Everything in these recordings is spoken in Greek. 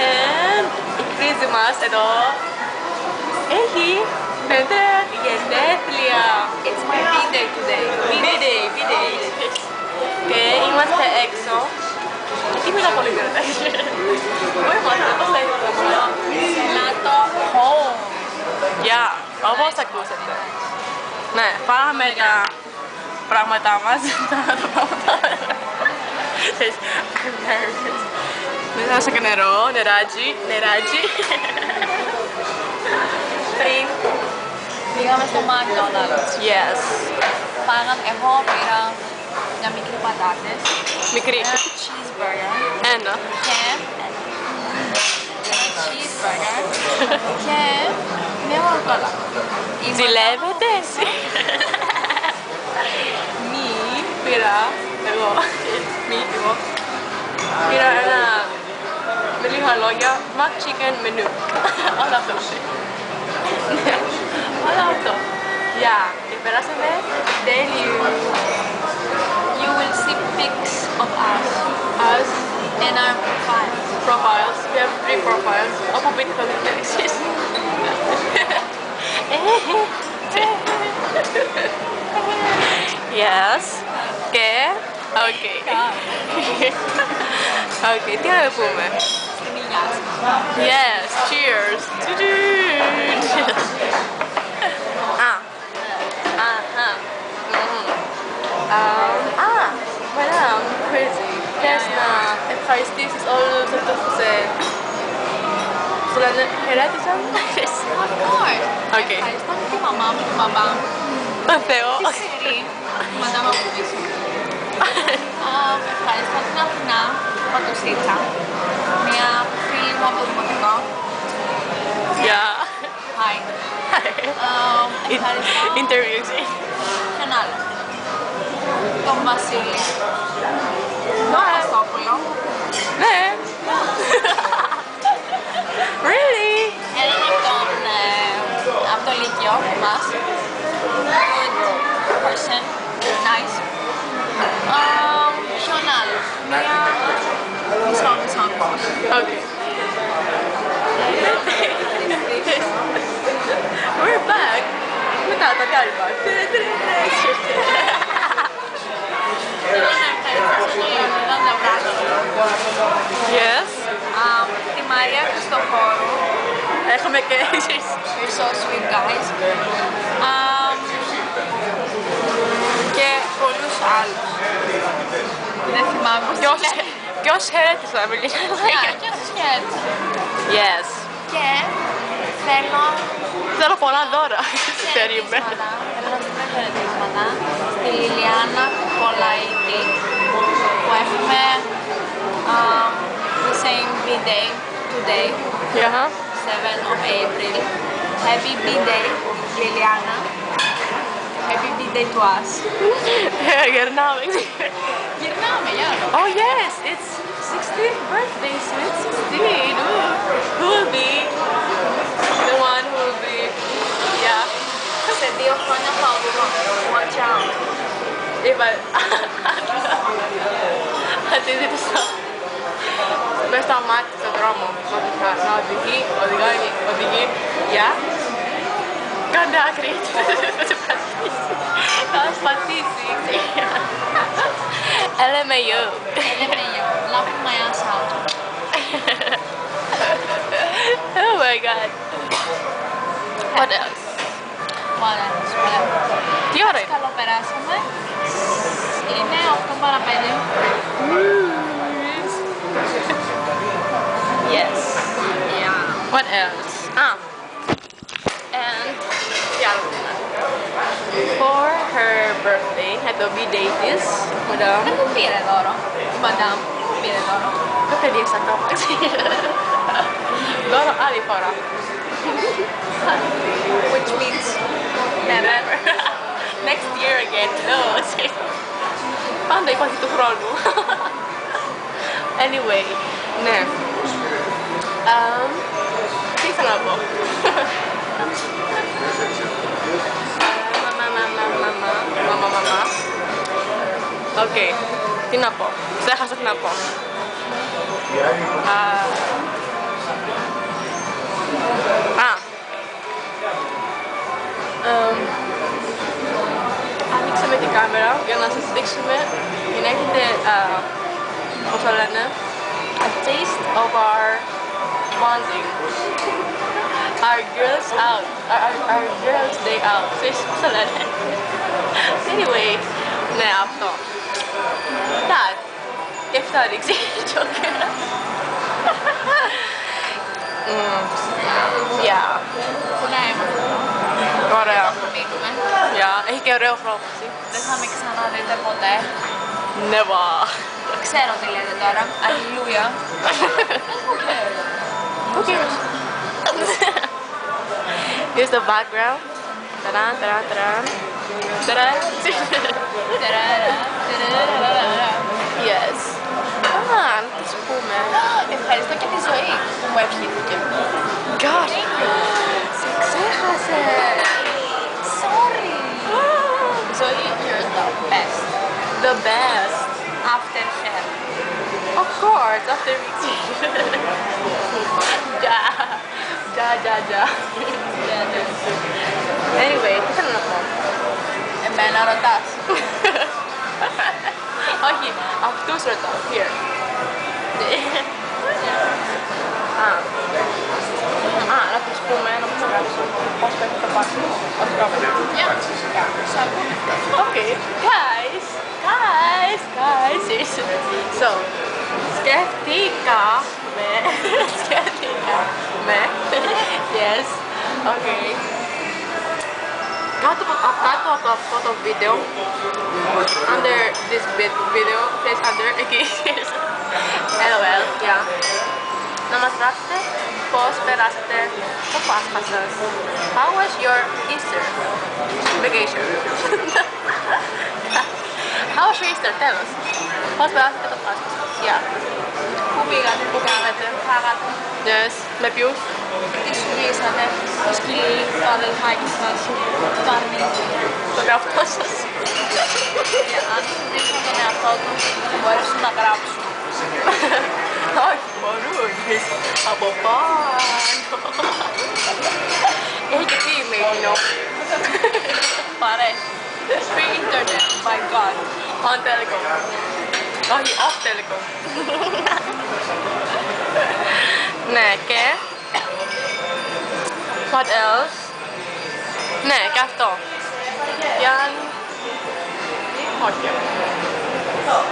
And η κρίζη μας εδώ έχει φαίνεται γενέθλια. It's my B-day today. B-day. Και είμαστε έξω. Γιατί μιλά πολύ γρήγορα. Πού είμαστε, πώς λέγεται το μωρό. Σελάτο home. Γεια, όπως ακούσατε. Ναι, πάμε τα πράγματά μας. Μέσα σε νερό, νεράτζι. Πριν Πήγαμε στο McDonald's. Yes. Εγώ πήρα μια μικρή πατάτες, Μικρή. ένα cheeseburger Ένα. και μια μορκόλα. Ζηλεύετε εσύ. Πήρα εγώ. Πήρα ένα με λίγα λόγια Mac Chicken menu. Όλο αυτό. Όλο αυτό. Γεια. Και περάσαμε τέλειο. You will see pics of us in our Profiles. We have 3 profiles. Όπου πείτε θα δείτε εσείς. Yes. Και... Οκ. Οκ, τι άλλο πούμε. στην υγειά σας. Yes, cheers. Madam, crazy. Θες να ευχαριστήσεις όλους αυτούς που σε λένε χαιρέτησαν. Of course. Οκ. Ευχαριστώ τη μαμά μου, τον μπαμπά μου, Το Θεό. τη Σερή, τη μαντάμα μου πίσω. Ευχαριστώ την Αθηνά, Πατουσίτσα, μια φίλη μου από το δημοτικό. Yeah. Hi. Ευχαριστώ Interviews. έναν άλλο. Τον Βασίλη. Τον Αστόπουλο. Ναι. Really? Έναν από το Λύκειο μας. Good person. Nice. Ποιον άλλο. Μια μισό. Okay. We're back. Μετά τα κάλυπα. Θέλω να ευχαριστήσω τον Λεωνίδα Νταβράκη. Yes. Τη Μαρία Χριστοφόρου. Έχουμε και εσείς. You're so sweet guys. Και πολλούς άλλους. Δεν θυμάμαι πώς τους λένε. Ποιος χαιρέτησα με λίγα λόγια. Και όσους χαίρετησα. Yes. Και Θέλω πολλά δώρα. χαιρετίσματα. Θέλω να στείλω χαιρετίσματα στη Λιλιάνα Κολαϊτή που έχουμε the same B-day today, Yeah. 7 of April. Happy B-day, Liliana. Happy B-day to us. Γερνάμε. Γυρνάμε, για να Oh yes, it's 16th birthday, sweet 16. Who will be the one who will be, yeah. Σε 2 χρόνια θα βγω. Watch out. Είπα, αντίθετα μες στα μάτια στον δρόμο να οδηγεί, για κάνε άκρη, θα σπατήσει. LMAO. Laughing my ass out. Oh my god. What else? What else? Τι ώρα είναι? Καλό περάσαμε. Είναι 8 παρα 5. Yes. Yeah. What else? And for her birthday, happy birthday is Madam. Δεν μου πήρε δώρο. Η μαντάμ μου πήρε δώρο. Το παιδί ακόμα. Δώρο άλλη φορά. Which means Never. Next year again. No. Πάντα υπάρχει του χρόνου. Anyway, ναι. Τι ήθελα να πω. Οκ. Τι να πω. Ξέχασα τι να πω. Ανοίξαμε την κάμερα για να σας δείξουμε, για να έχετε, πώς το λένε, a taste of our bonding. Our girls out. Our girls day out. Πώς το λένε. Anyway, ναι, αυτό. That. Και αυτό ανοίξει η τζόκερα. Yeah. Ναι. Ωραία. Μείνουμε. Yeah. Έχει και ωραίο χρώμα. Δεν θα με ξαναδείτε ποτέ. Never. Ξέρω τι λέτε τώρα. Αλληλούια. Who cares? Here's the background. Ta-da, ta-da, ta-da. Ta-da. Yes. Τι σου πούμε. Ευχαριστώ και τη ζωή που μου ευχήθηκε. God. Σε ξέχασε. Sorry. Ζωή, you're the best. The best. After her. Of course, after meeting. Ja. Anyway, τι θέλω να πω. Εμένα ρωτάς. Όχι, αυτούς ρωτάω. Here. Να τους πούμε, να τους γράψω πώς παίρνει το πάρτι. Όχι, γράψω. Okay, guys. So, σκέφτηκαμε. Yes, okay. Κάτω από αυτό το βίντεο, under this video, place under, okay, LOL, yeah. Να μας γράψετε πώς περάσατε το Πάσχα σας. How was your Easter vacation? How was your Easter, τέλος. Πώς περάσατε το Πάσχα σας, yeah. Πού πήγατε, πού κάνετε, φάγατε. Yes, με ποιους? Τι σου λύσατε, το σκυλί, το αδελφάκι σας, το αρνίδι. Τον εαυτό σας. Αν σου δείχνω τον εαυτό του, μπορέσουν να γράψουν. Όχι, μπορείς. Από πάνω. Έχει και τι email, Παρέχει. Free internet, my god. On Telecom. Όχι, off Telecom. Ναι, και... What else? Ναι, και αυτό. Γιάννη... Όχι.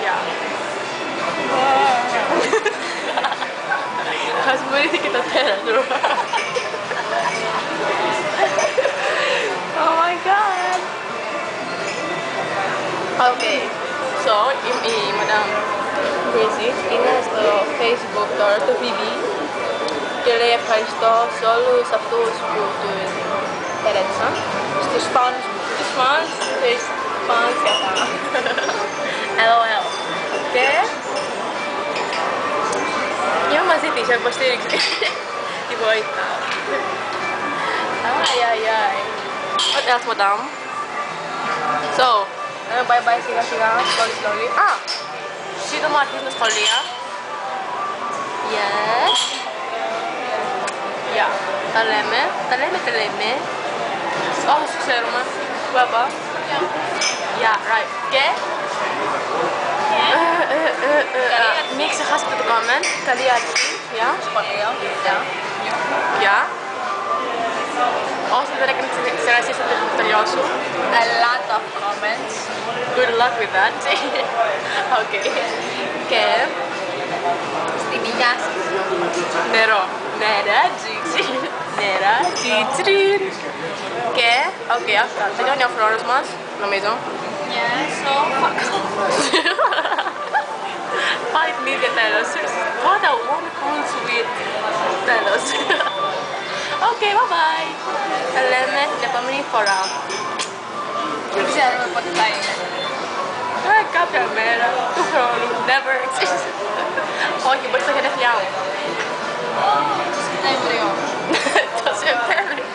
Yeah. Ας μπορείτε και το τέλος. Oh my god. Okay. So, η Madame Crazy είναι στο Facebook τώρα, το VD, και λέει ευχαριστώ σε όλους αυτούς που τους χαιρέτησαν, στους fans και αυτά. LOL. Και είμαι μαζί της, έχω υποστήριξη. Τη βοήθεια. Ai. What else, Madame? So, bye σιγά σιγά, slowly. Σύντομα αρχίζουν τα σχολεία. Yes. Yeah. Τα λέμε. Όσους ξέρουμε. Bye. Yeah, right. Και... Μην ξεχάσετε το comment. Καλή αρχή. Σχολείο. Yeah. Όσοι δεν έκαναν τις εξαιρέσεις θα το τελειώσουν. A lot of comments. Good luck with that. Okay. Και... Στην υγειά σας. Νερό. Νεράτζι. Και... Okay, αυτά. Τελειώνει ο χρόνος μας, νομίζω. Yeah, so fuck off. 5 minutes τέλος. What a wonderful sweet τέλος. Okay, bye bye. Τα λέμε την επόμενη φορά. Δεν ξέρουμε πότε θα είναι. Κάποια μέρα του χρόνου. Never. Όχι, μπορεί στα γενέθλιά μου. Σεπτέμβριο. Το Σεπτέμβριο.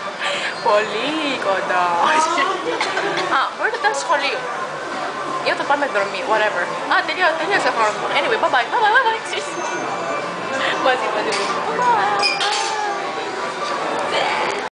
Πολύ κοντά. Μπορείτε να στο σχολείο. Ή όταν πάμε εκδρομή, whatever. Τελείωσε ο χρόνος μου. Anyway, bye bye. Μαζί. Bye.